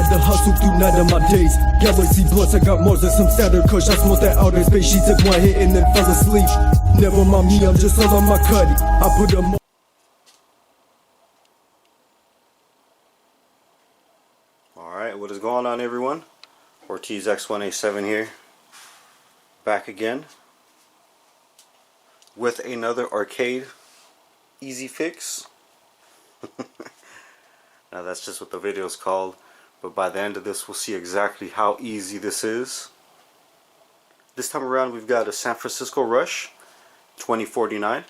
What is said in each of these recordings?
had to hustle through night of my days. Galaxy blunts, I got Mars and some Saturn kush. I smoked that outer space, she took one hit and then fell asleep. Never mind me, I'm just all on my cutty. I put a Alright, what is going on, everyone? Ortiz X1A7 here, back again with another arcade easy fix. Now that's just what the video is called, but by the end of this we'll see exactly how easy this is. This time around we've got a San Francisco Rush 2049,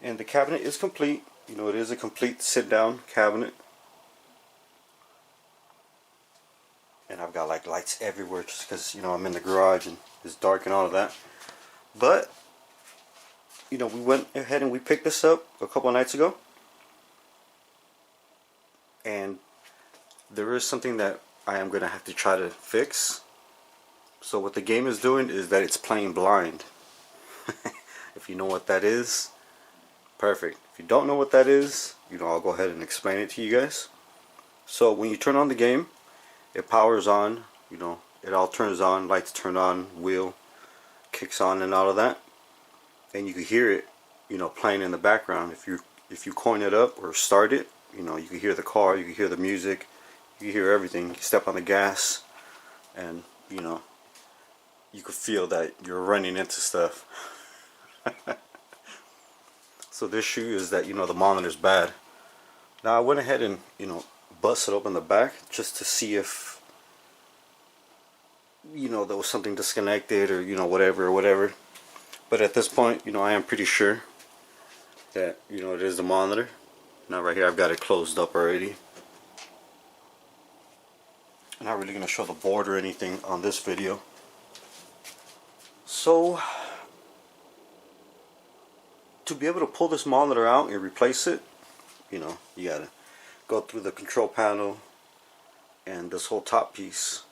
and the cabinet is complete. You know, it is a complete sit-down cabinet, and I've got like lights everywhere just because, you know, I'm in the garage and it's dark and all of that. But you know, we went ahead and we picked this up a couple of nights ago, and there is something that I am going to have to try to fix. So what the game is doing is that it's playing blind. If you know what that is, perfect. If you don't know what that is, you know, I'll go ahead and explain it to you guys. So when you turn on the game, it powers on, you know, it all turns on, lights turn on, wheel kicks on and all of that. And you can hear it, you know, playing in the background. If you coin it up or start it, you know, you can hear the car, you can hear the music, you can hear everything. You can step on the gas, and you know, you could feel that you're running into stuff. So the issue is that, you know, the monitor's bad. Now I went ahead and, you know, busted open the back just to see if, you know, there was something disconnected or, you know, whatever. But at this point, you know, I am pretty sure that, you know, it is the monitor. Now right here I've got it closed up already. I'm not really going to show the board or anything on this video. So to be able to pull this monitor out and replace it, you know, you gotta go through the control panel and this whole top piece.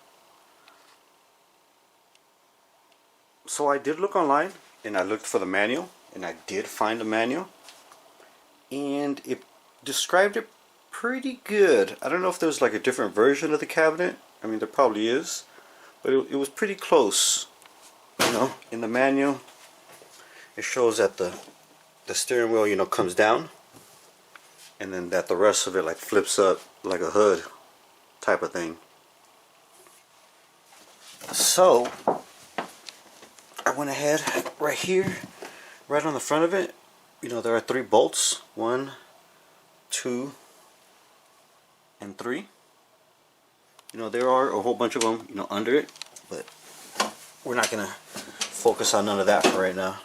So I did look online and I looked for the manual, and I did find a manual, and it described it pretty good. I don't know if there's like a different version of the cabinet. I mean, there probably is, but it was pretty close. You know, in the manual it shows that the steering wheel, you know, comes down, and then that the rest of it like flips up like a hood type of thing. So I went ahead right here, right on the front of it, you know, there are 3 bolts, 1, 2, and 3. You know, there are a whole bunch of them, you know, under it, but we're not gonna focus on none of that for right now.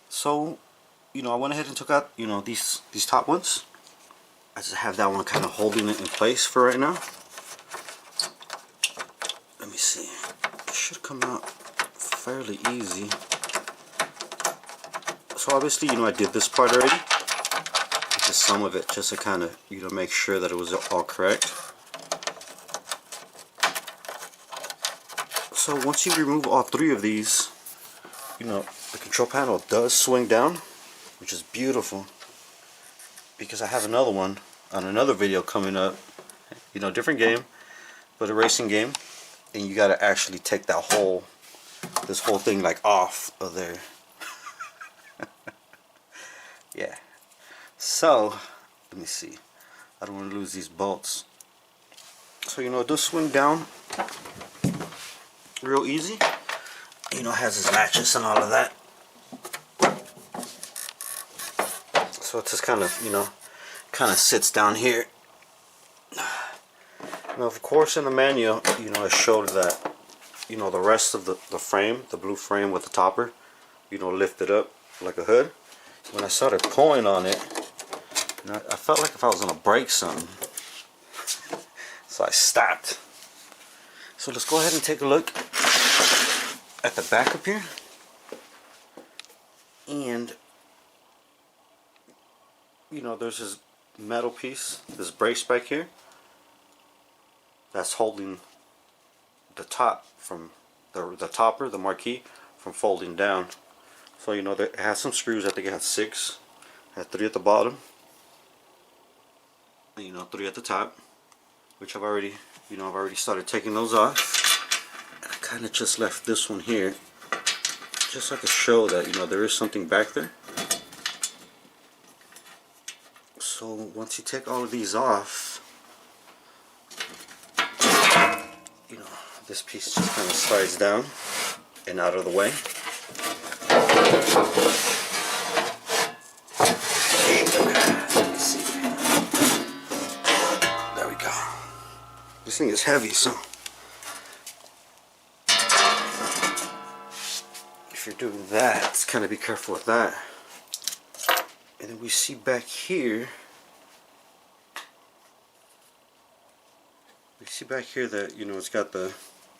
So, you know, I went ahead and took out, you know, these top ones. I just have that one kind of holding it in place for right now. Let me see. It should come out fairly easy. So obviously, you know, I did this part already, just some of it, just to kind of, you know, make sure that it was all correct. So once you remove all 3 of these, you know, the control panel does swing down, which is beautiful, because I have another one on another video coming up, you know, different game, but a racing game, and you got to actually take that this whole thing like off of there. Yeah. So let me see, I don't want to lose these bolts. So, you know, it does swing down real easy. You know, it has its latches and all of that. So it just kind of, you know, kind of sits down here. Now, of course, in the manual, you know, it showed that, you know, the rest of the frame, the blue frame with the topper, you know, lifted up like a hood. When I started pulling on it, you know, I felt like if I was gonna break something. So I stopped. So let's go ahead and take a look at the back up here. And you know, there's this metal piece, this brace back here, that's holding the top from the topper, the marquee, from folding down. So, you know, it has some screws. I think it has 6. It has 3 at the bottom. and, you know, 3 at the top, which I've already started taking those off. And I kind of just left this one here, just so I could show that, you know, there is something back there. So once you take all of these off, you know, this piece just kind of slides down and out of the way. Let me see. There we go. This thing is heavy, so if you're doing that, just kind of be careful with that. And then we see back here, that, you know, it's got the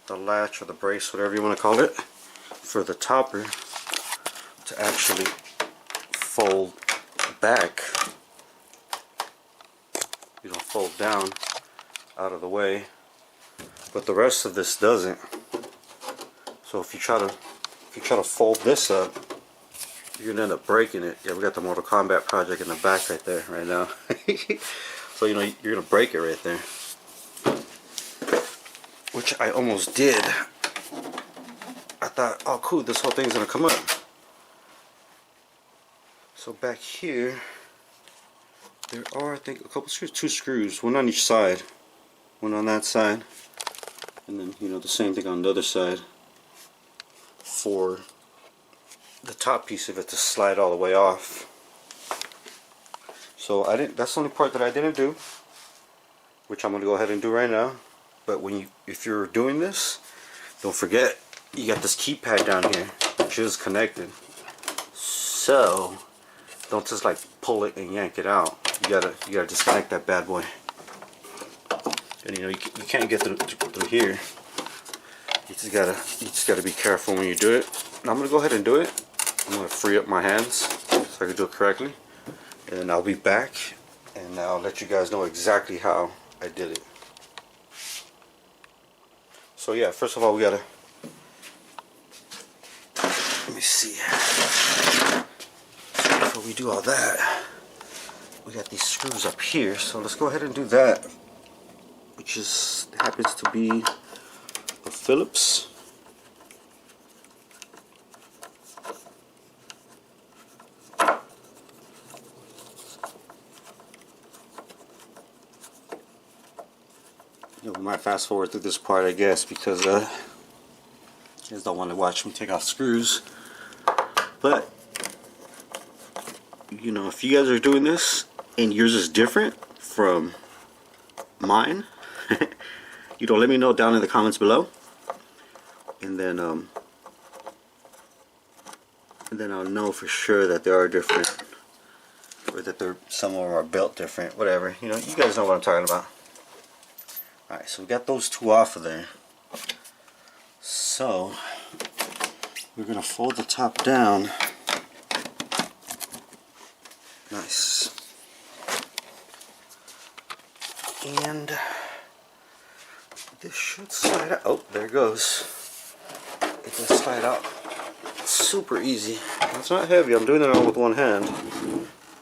latch or the brace, whatever you want to call it, for the topper to actually fold back, you know, fold down out of the way, but the rest of this doesn't. So if you try to fold this up, you're gonna end up breaking it. Yeah, we got the Mortal Kombat project in the back right there right now. So, you know, you're gonna break it right there, which I almost did. I thought, oh cool, this whole thing's gonna come up. So back here, there are, I think, a couple screws, 2 screws, one on each side, one on that side, and then, you know, the same thing on the other side for the top piece of it to slide all the way off. So that's the only part that I didn't do, which I'm gonna go ahead and do right now. But if you're doing this, don't forget you got this keypad down here, which is connected. So don't just like pull it and yank it out. You gotta disconnect that bad boy. And, you know, you can't get through here. You just gotta be careful when you do it. Now I'm gonna go ahead and do it. I'm gonna free up my hands so I can do it correctly, and then I'll be back and I'll let you guys know exactly how I did it. So yeah, first of all, we gotta, let me see, before we do all that, we got these screws up here, so let's go ahead and do that, which happens to be a Phillips. We might fast forward through this part, I guess, because you guys don't want to watch me take off screws. But, you know, if you guys are doing this and yours is different from mine, you know, let me know down in the comments below, and then I'll know for sure that they are different, or that some of them are built different, whatever. You know, you guys know what I'm talking about. Alright, so we got those 2 off of there. So we're gonna fold the top down. Nice. And this should slide out. Oh, there it goes. It does slide out super easy. It's not heavy. I'm doing it all with one hand.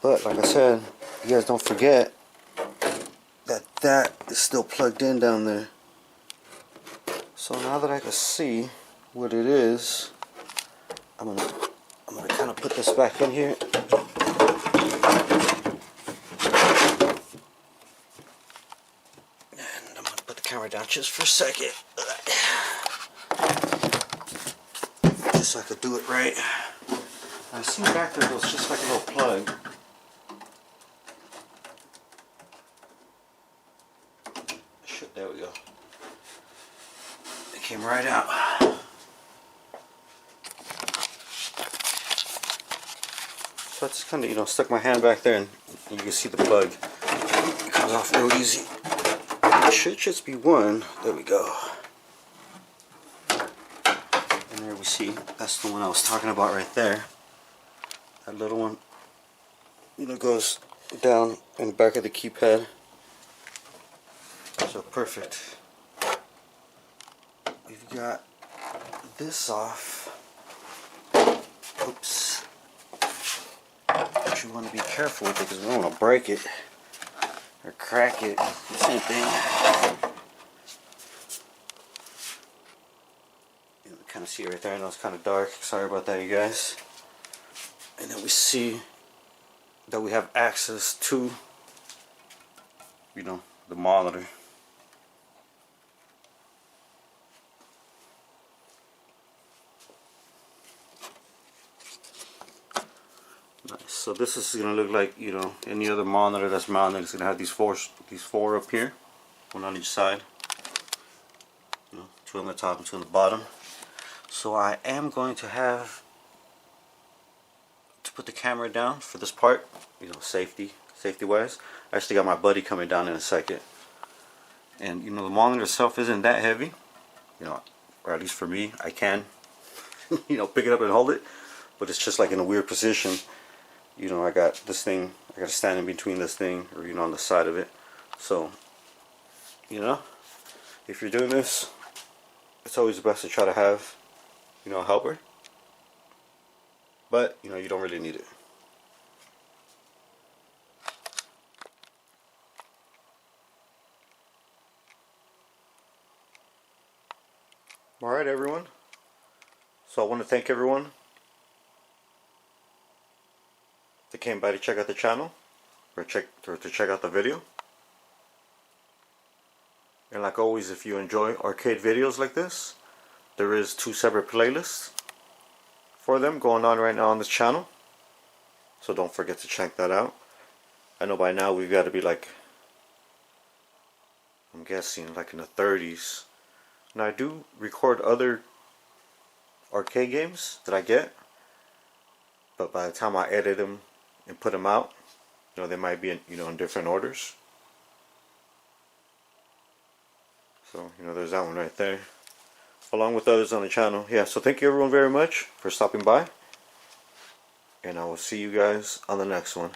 But like I said, you guys don't forget that is still plugged in down there. So now that I can see what it is, I'm gonna kind of put this back in here. And I'm gonna put the camera down just for a second, just so I could do it right. I see back there was just like a little plug. There we go. It came right out. So I just kind of, you know, stuck my hand back there, and you can see the plug. It comes off real easy. It should just be one. There we go. And there we see, that's the one I was talking about right there. That little one, you know, goes down in the back of the keypad. So perfect. We've got this off. Oops. But you want to be careful with it because we don't want to break it. or crack it, same thing. You kind of see it right there. I know it's kind of dark. Sorry about that, you guys. And then we see that we have access to, you know, the monitor. Nice. So this is gonna look like, you know, any other monitor that's mounted. It's gonna have these four up here, one on each side. You know, two on the top and two on the bottom. So I am going to have to put the camera down for this part, you know, safety wise. I actually got my buddy coming down in a second. And you know, the monitor itself isn't that heavy, you know, or at least for me. I can you know, pick it up and hold it, but it's just like in a weird position. You know, I got this thing, I got to stand in between this thing, or you know, on the side of it. So, you know, if you're doing this, it's always best to try to have, you know, a helper. But, you know, you don't really need it. Alright, everyone. So I want to thank everyone that came by to check out the channel, or to check out the video. And like always, if you enjoy arcade videos like this, there is 2 separate playlists for them going on right now on this channel. So don't forget to check that out. I know by now we've got to be like, I'm guessing like in the 30s. Now I do record other arcade games that I get, but by the time I edit them and put them out, you know, they might be in, you know, in different orders. So, you know, there's that one right there, along with others on the channel. Yeah, so thank you everyone very much for stopping by, and I will see you guys on the next one.